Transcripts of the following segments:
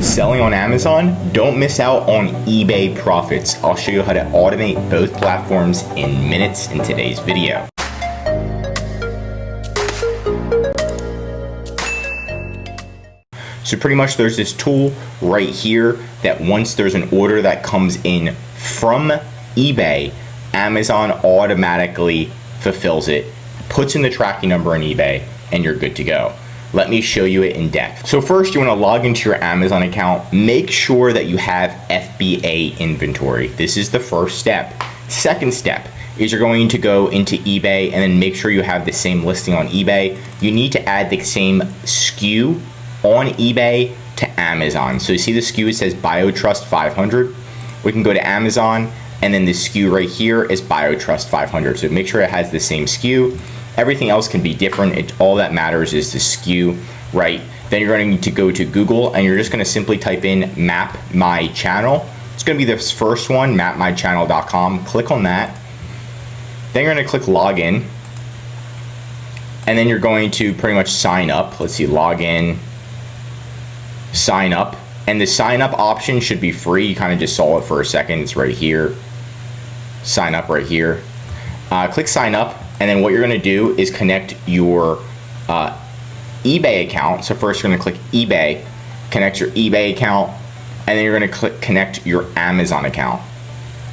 Selling on Amazon? Don't miss out on eBay profits. I'll show you how to automate both platforms in minutes in today's video. So pretty much there's this tool right here that once there's an order that comes in from eBay, Amazon automatically fulfills it, puts in the tracking number in eBay, and you're good to go. Let me show you it in depth. So first, you want to log into your Amazon account. Make sure that you have FBA Inventory. This is the first step. Second step is you're going to go into eBay and then make sure you have the same listing on eBay. You need to add the same SKU on eBay to Amazon. So you see the SKU, it says BioTrust 500. We can go to Amazon, and then the SKU right here is BioTrust 500. So make sure it has the same SKU. Everything else can be different. All that matters is the SKU, right? Then you're going to go to Google and you're just going to simply type in Mapmychannel. It's going to be this first one, mapmychannel.com. Click on that. Then you're going to click login. And then you're going to pretty much sign up. Let's see, login, sign up. And the sign up option should be free. You kind of just saw it for a second. It's right here. Sign up right here. Click sign up. And then what you're going to do is connect your eBay account. So first you're going to click eBay, connect your eBay account, and then you're going to click connect your Amazon account.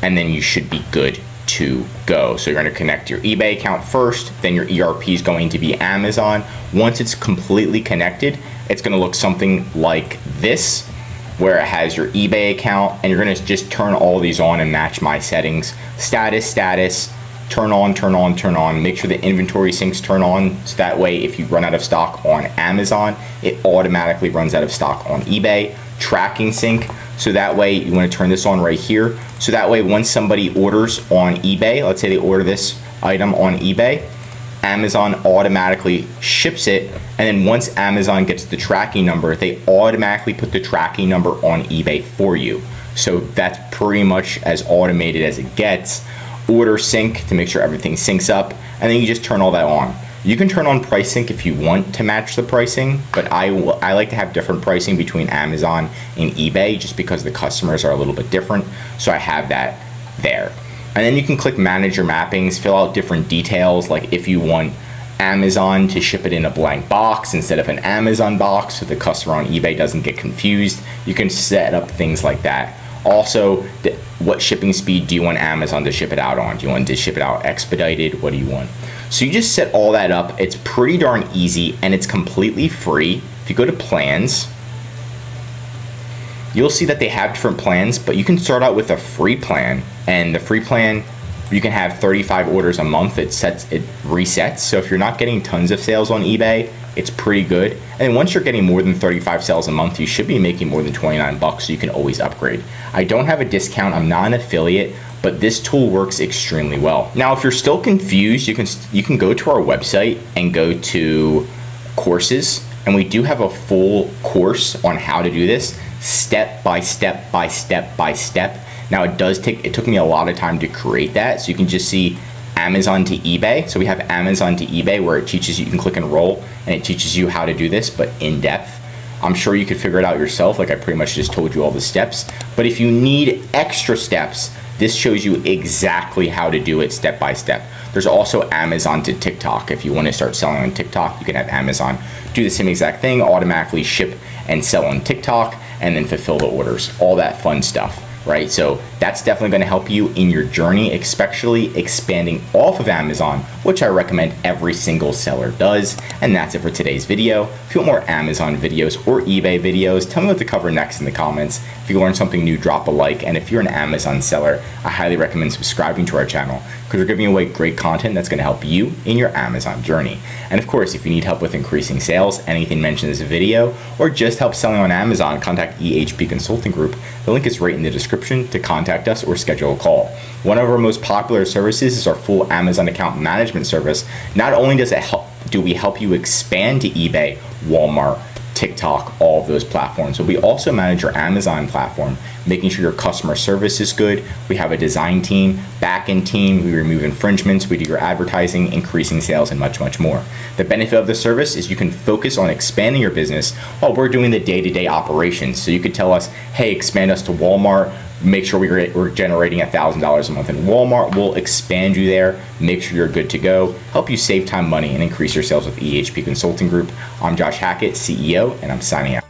And then you should be good to go. So you're going to connect your eBay account first, then your ERP is going to be Amazon. Once it's completely connected, it's going to look something like this, where it has your eBay account, and you're going to just turn all these on and match my settings. Status, turn on, turn on, turn on. Make sure the inventory syncs turn on, so that way if you run out of stock on Amazon, it automatically runs out of stock on eBay. Tracking sync, so that way you want to turn this on right here. So that way once somebody orders on eBay, let's say they order this item on eBay, Amazon automatically ships it, and then once Amazon gets the tracking number, they automatically put the tracking number on eBay for you. So that's pretty much as automated as it gets. Order sync to make sure everything syncs up, and then you just turn all that on. You can turn on price sync if you want to match the pricing, but I like to have different pricing between Amazon and eBay just because the customers are a little bit different, so I have that there. And then you can click manage your mappings, fill out different details, like if you want Amazon to ship it in a blank box instead of an Amazon box so the customer on eBay doesn't get confused. You can set up things like that. Also, what shipping speed do you want Amazon to ship it out on? Do you want to ship it out expedited? What do you want? So you just set all that up. It's pretty darn easy and it's completely free. If you go to plans, you'll see that they have different plans, but you can start out with a free plan, and the free plan, you can have 35 orders a month. It resets. So if you're not getting tons of sales on eBay, it's pretty good. And then once you're getting more than 35 sales a month, you should be making more than 29 bucks, so you can always upgrade. I don't have a discount. I'm not an affiliate, but this tool works extremely well. Now, if you're still confused, you can go to our website and go to courses, and we do have a full course on how to do this step by step by step by step. Now it took me a lot of time to create that, so you can just see Amazon to eBay. So we have Amazon to eBay where it teaches you, you can click enroll, and it teaches you how to do this, but in depth. I'm sure you could figure it out yourself, like I pretty much just told you all the steps. But if you need extra steps, this shows you exactly how to do it step by step. There's also Amazon to TikTok. If you want to start selling on TikTok, you can have Amazon do the same exact thing, automatically ship and sell on TikTok, and then fulfill the orders, all that fun stuff. Right? So that's definitely going to help you in your journey, especially expanding off of Amazon, which I recommend every single seller does. And that's it for today's video. If you want more Amazon videos or eBay videos, tell me what to cover next in the comments. If you learned something new, drop a like. And if you're an Amazon seller, I highly recommend subscribing to our channel, because we're giving away great content that's going to help you in your Amazon journey. And of course, if you need help with increasing sales, anything mentioned in this video, or just help selling on Amazon, contact EHP Consulting Group. The link is right in the description to contact us or schedule a call. One of our most popular services is our full Amazon account management service. Not only do we help you expand to eBay, Walmart, TikTok, all of those platforms. But we also manage your Amazon platform, making sure your customer service is good. We have a design team, back-end team, we remove infringements, we do your advertising, increasing sales, and much, much more. The benefit of the service is you can focus on expanding your business while we're doing the day-to-day operations. So you could tell us, hey, expand us to Walmart, make sure we're generating $1,000 a month in Walmart. We'll expand you there, make sure you're good to go, help you save time, money, and increase your sales with EHP Consulting Group. I'm Josh Hackett, CEO, and I'm signing out.